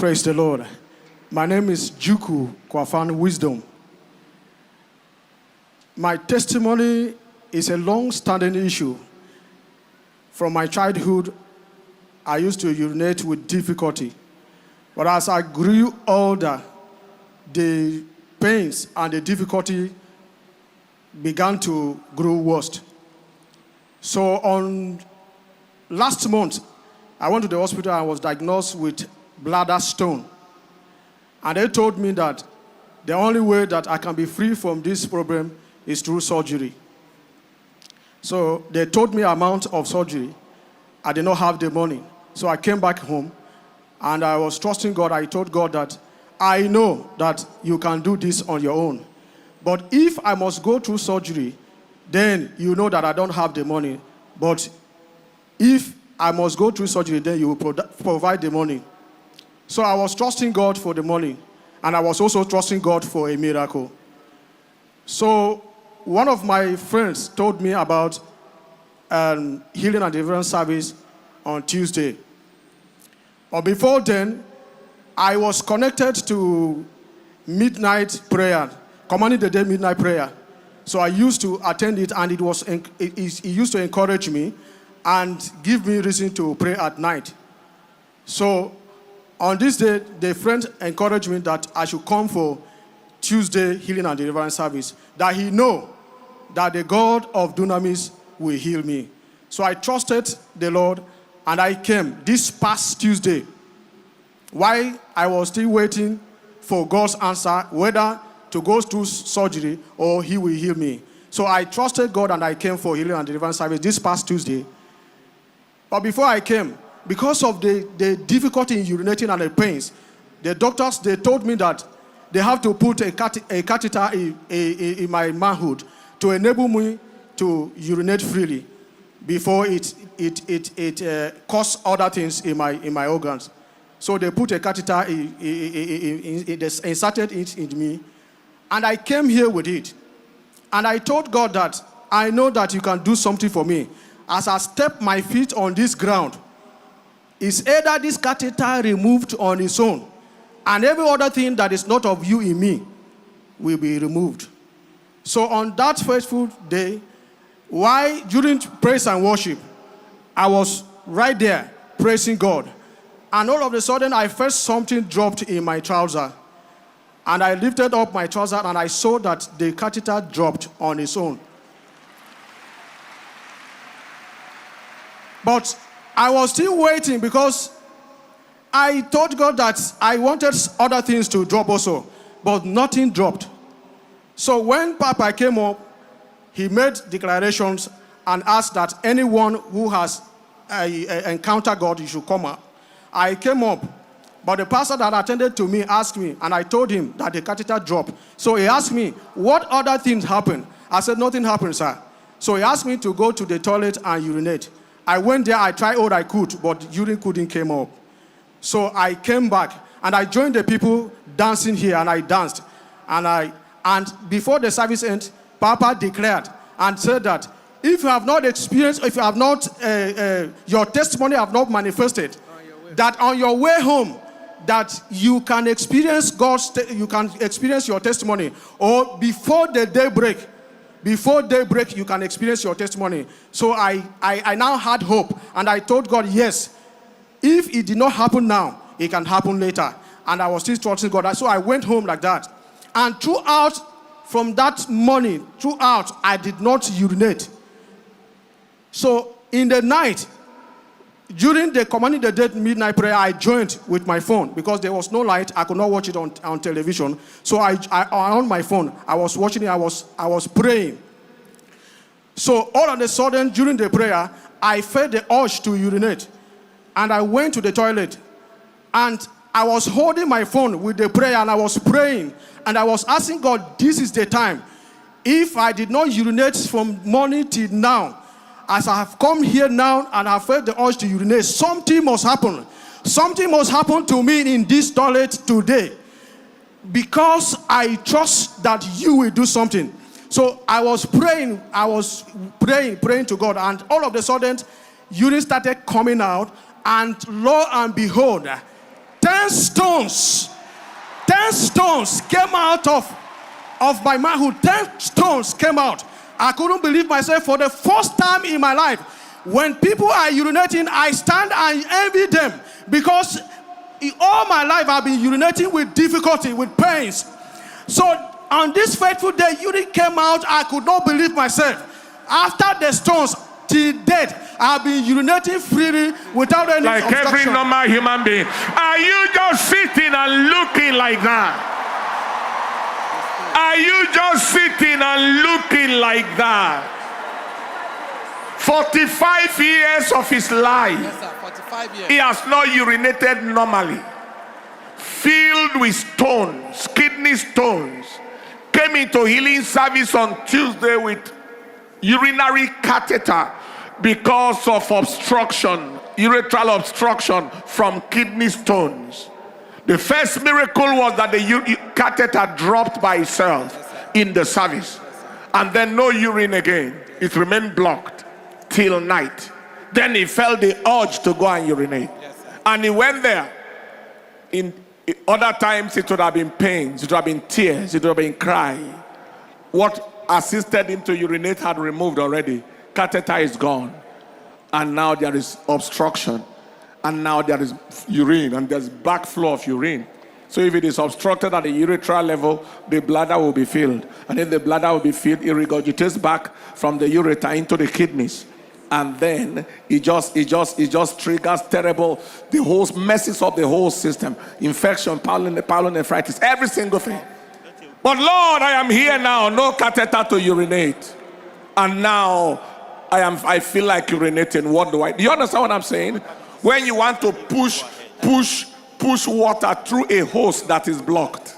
Praise the Lord. My name is Juku Kwafan Wisdom. My testimony is a long-standing issue. From my childhood, I used to urinate with difficulty. But as I grew older, the pains and the difficulty began to grow worse. So on last month, I went to the hospital and was diagnosed with bladder stone. And they told me that the only way that I can be free from this problem is through surgery. So they told me amount of surgery. I did not have the money. So I came back home and I was trusting God. I told God that I know that you can do this on your own. But if I must go through surgery, then you know that I don't have the money. But if I must go through surgery, then you will provide the money. So I was trusting God for the money, and I was also trusting God for a miracle. So one of my friends told me about healing and deliverance service on Tuesday. But before then, I was connected to midnight prayer, commanding the day midnight prayer. So I used to attend it, and it used to encourage me and give me reason to pray at night. So on this day, the friend encouraged me that I should come for Tuesday healing and deliverance service, that he know that the God of Dunamis will heal me. So I trusted the Lord, and I came this past Tuesday. While I was still waiting for God's answer, whether to go through surgery or he will heal me. So I trusted God, and I came for healing and deliverance service this past Tuesday. But before I came, because of the difficulty in urinating and the pains, the doctors, they told me that they have to put a catheter in my manhood to enable me to urinate freely before it causes other things in my organs. So they put a catheter, inserted it in me, and I came here with it. And I told God that I know that you can do something for me. As I step my feet on this ground, is either this catheter removed on its own, and every other thing that is not of you in me will be removed. So on that fateful day, during praise and worship, I was right there praising God. And all of a sudden, I felt something dropped in my trouser. And I lifted up my trouser, and I saw that the catheter dropped on its own. But I was still waiting because I told God that I wanted other things to drop also, but nothing dropped. So when Papa came up, he made declarations and asked that anyone who has encountered God, you should come up. I came up, but the pastor that attended to me asked me, and I told him that the catheter dropped. So he asked me, what other things happened? I said, nothing happened, sir. So he asked me to go to the toilet and urinate. I went there, I tried all I could, but urine couldn't come up. So I came back, and I joined the people dancing here, and I danced. And before the service ended, Papa declared and said that if you have not experienced, if you have not, your testimony have not manifested, that on your way home, that you can experience you can experience your testimony, or before the daybreak, you can experience your testimony. So I now had hope, and I told God, yes, if it did not happen now, it can happen later. And I was still trusting God. So I went home like that. And from that morning, I did not urinate. So in the night, during the commanding the day midnight prayer, I joined with my phone because there was no light. I could not watch it on television. So I on my phone, I was watching it. I was praying. So all of a sudden, during the prayer, I felt the urge to urinate, and I went to the toilet, and I was holding my phone with the prayer, and I was praying, and I was asking God, this is the time. If I did not urinate from morning till now, as I have come here now and I felt the urge to urinate, something must happen. Something must happen to me in this toilet today, because I trust that you will do something. So I was praying to God, and all of a sudden, urine started coming out, and lo and behold, 10 10 stones. 10 stones came out of my manhood. 10 stones came out. I couldn't believe myself for the first time in my life. When people are urinating, I stand and envy them, because all my life I've been urinating with difficulty, with pains. So on this fateful day, urine came out. I could not believe myself. After the stones, till death, I've been urinating freely without any like obstruction. Every normal human being. Are you just sitting and looking like that? Are you just sitting and looking like that? 45 years of his life, Yes, sir, 45 years. he has not urinated normally. Filled with stones, kidney stones. Came into healing service on Tuesday with urinary catheter because of obstruction, urethral obstruction from kidney stones. The first miracle was that the catheter dropped by itself in the service, and then no urine again. It remained blocked till night. Then he felt the urge to go and urinate, and he went there. In other times it would have been pains, it would have been tears, it would have been crying. What assisted him to urinate had removed already. Catheter is gone, and now there is obstruction, and now there is urine, and there's backflow of urine. So if it is obstructed at the urethral level, the bladder will be filled, and if the bladder will be filled, it regurgitates back from the urethra into the kidneys, and then it just triggers terrible, the whole messes up the whole system, infection, pyelonephritis, every single thing. But Lord, I am here now, no catheter to urinate, and now I feel like urinating. What do I? Do you understand what I'm saying? When you want to push water through a hose that is blocked.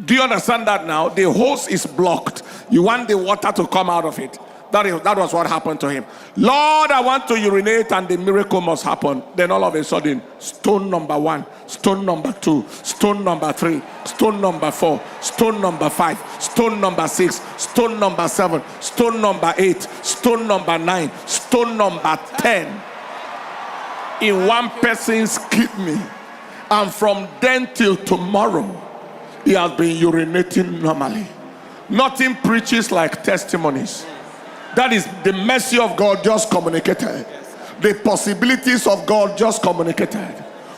Do you understand that now? The hose is blocked. You want the water to come out of it. That was what happened to him. Lord, I want to urinate, and the miracle must happen. Then all of a sudden, stone number 1, stone number 2, stone number 3, stone number 4, stone number 5, stone number 6, stone number 7, stone number 8, stone number 9, stone number 10 in one person's kidney. And from then till tomorrow, he has been urinating normally. Nothing preaches like testimonies. That is the mercy of God just communicated. The possibilities of God just communicated.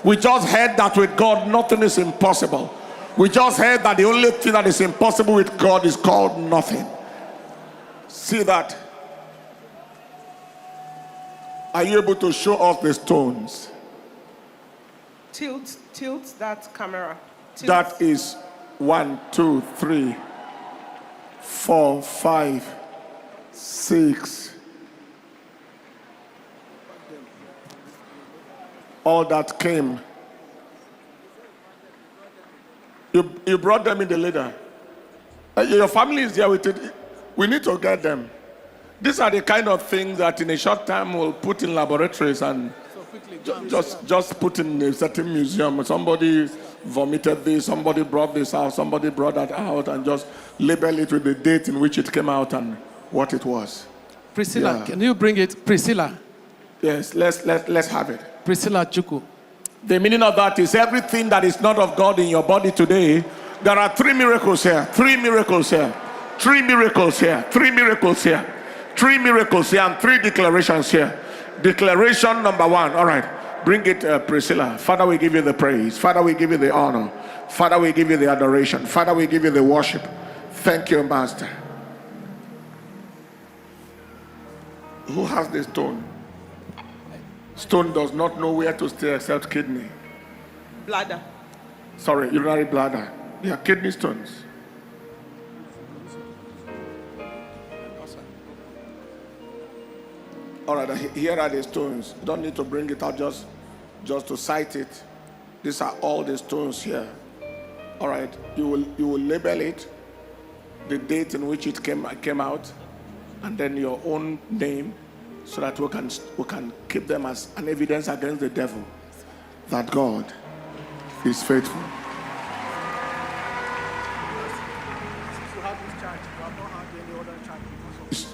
We just heard that with God nothing is impossible. We just heard that the only thing that is impossible with God is called nothing. See that? Are you able to show us the stones? Tilt that camera. Tilt. That is 1, 2, 3, 4, 5, 6. All that came. You brought them in the leader. Your family is there with it. We need to get them. These are the kind of things that in a short time we'll put in laboratories and just put in a certain museum. Somebody vomited this, somebody brought this out, somebody brought that out, and just label it with the date in which it came out and what it was. Priscilla, Can you bring it? Priscilla. Yes, let's have it. Priscilla Chuku. The meaning of that is everything that is not of God in your body today. There are 3 miracles here, 3 miracles here, 3 miracles here, 3 miracles here, 3 miracles here, and 3 declarations here. Declaration number 1. All right, bring it, Priscilla. Father, we give you the praise. Father, we give you the honor. Father, we give you the adoration. Father, we give you the worship. Thank you, Master. Who has the stone? Stone does not know where to stay except kidney. Bladder. Sorry, urinary bladder. They are kidney stones. All right, here are the stones. You don't need to bring it out just to cite it. These are all the stones here. All right, you will label it, the date in which it came out, and then your own name, so that we can keep them as an evidence against the devil that God is faithful.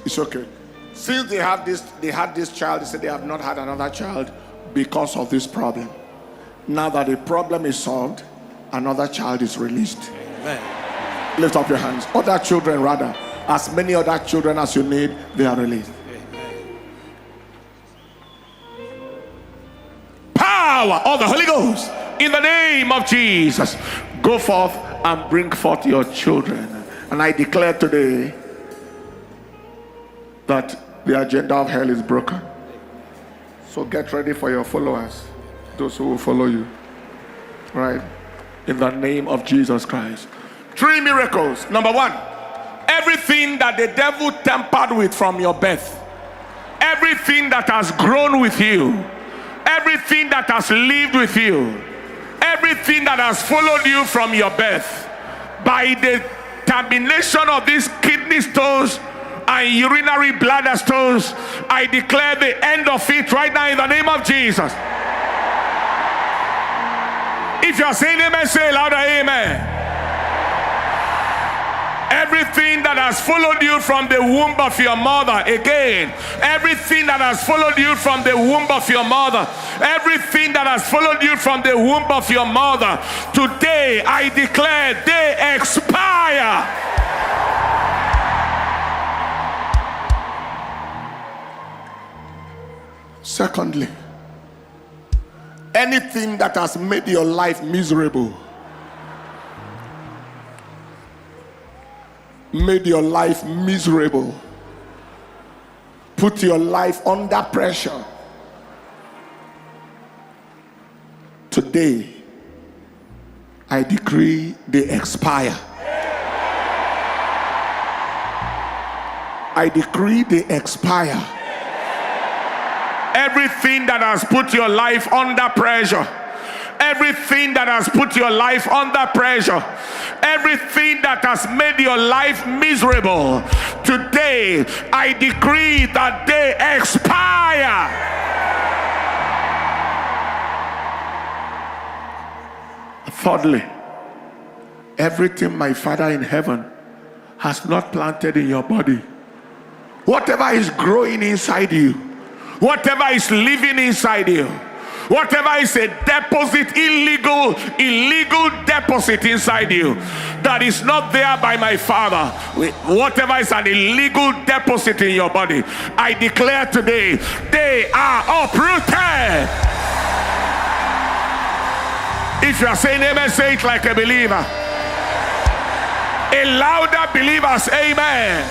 It's okay. Since they had this child, they said they have not had another child because of this problem. Now that the problem is solved, another child is released. Amen. Lift up your hands. Other children, rather. As many other children as you need, they are released. Power of the Holy Ghost. In the name of Jesus. Go forth and bring forth your children. And I declare today that the agenda of hell is broken. So get ready for your followers. Those who will follow you. Right? In the name of Jesus Christ. 3 miracles. Number 1. Everything that the devil tampered with from your birth, everything that has grown with you, everything that has lived with you, everything that has followed you from your birth, by the termination of these kidney stones and urinary bladder stones, I declare the end of it right now in the name of Jesus. If you are saying amen, say louder amen. Everything that has followed you from the womb of your mother, again, everything that has followed you from the womb of your mother, everything that has followed you from the womb of your mother, today I declare they expire. Secondly, anything that has made your life miserable, made your life miserable, put your life under pressure, today I decree they expire. I decree they expire. Everything that has put your life under pressure, everything that has put your life under pressure, everything that has made your life miserable, today I decree that they expire. Thirdly, everything my Father in heaven has not planted in your body, whatever is growing inside you, whatever is living inside you, whatever is a deposit, illegal deposit inside you that is not there by my Father, whatever is an illegal deposit in your body, I declare today they are uprooted. If you are saying amen, say it like a believer. A louder believer, say amen.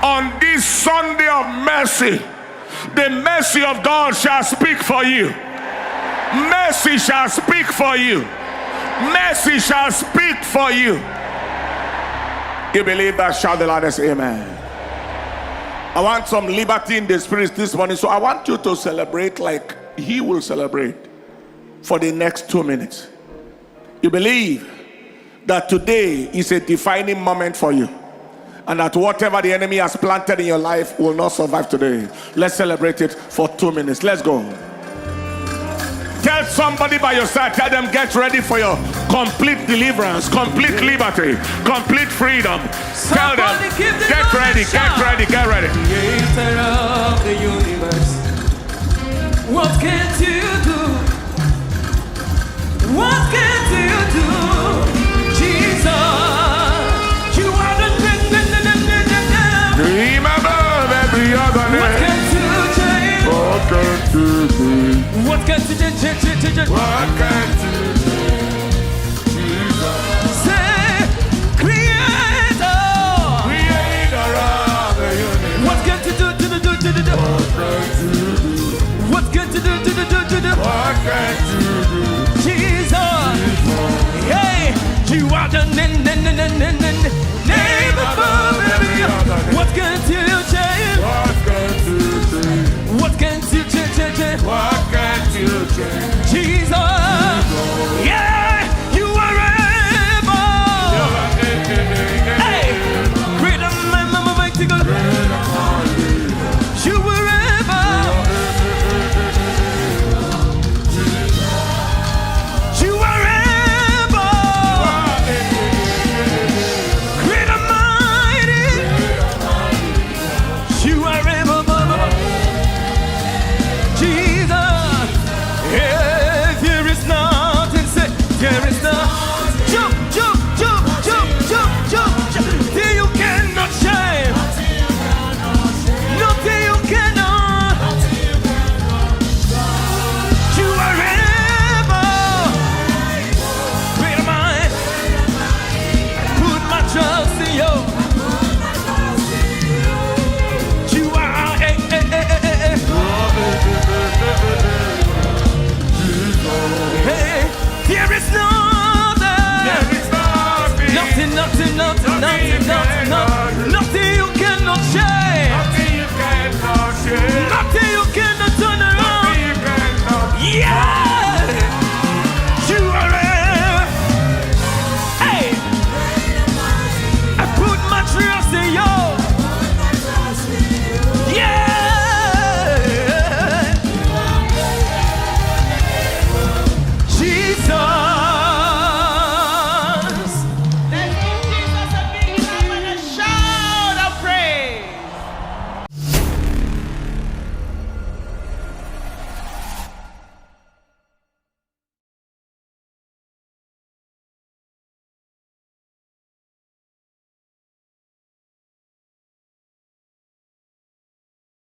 On this Sunday of mercy, the mercy of God shall speak for you. Mercy shall speak for you. Mercy shall speak for you. You believe that? Shout the loudest amen. I want some liberty in the spirit this morning, so I want you to celebrate like he will celebrate for the next 2 minutes. You believe that today is a defining moment for you, and that whatever the enemy has planted in your life will not survive today. Let's celebrate it for 2 minutes. Let's go. Tell somebody by your side, tell them, get ready for your complete deliverance, complete liberty, complete freedom. Tell them, get ready, get ready, get ready. Creator of the universe, what can't you do? What can't you do? Jesus, you are the Dream above every other name. What can't you change? What can't you do? What can't you change? What can't you do? Jesus. Say, Creator. Creator of the universe. What can't you do? What can't you do? What can't you do? What can't you do? Jesus. Hey, you are the name above every other. What can't you change? What can't you do? What can't you change? What can't you change?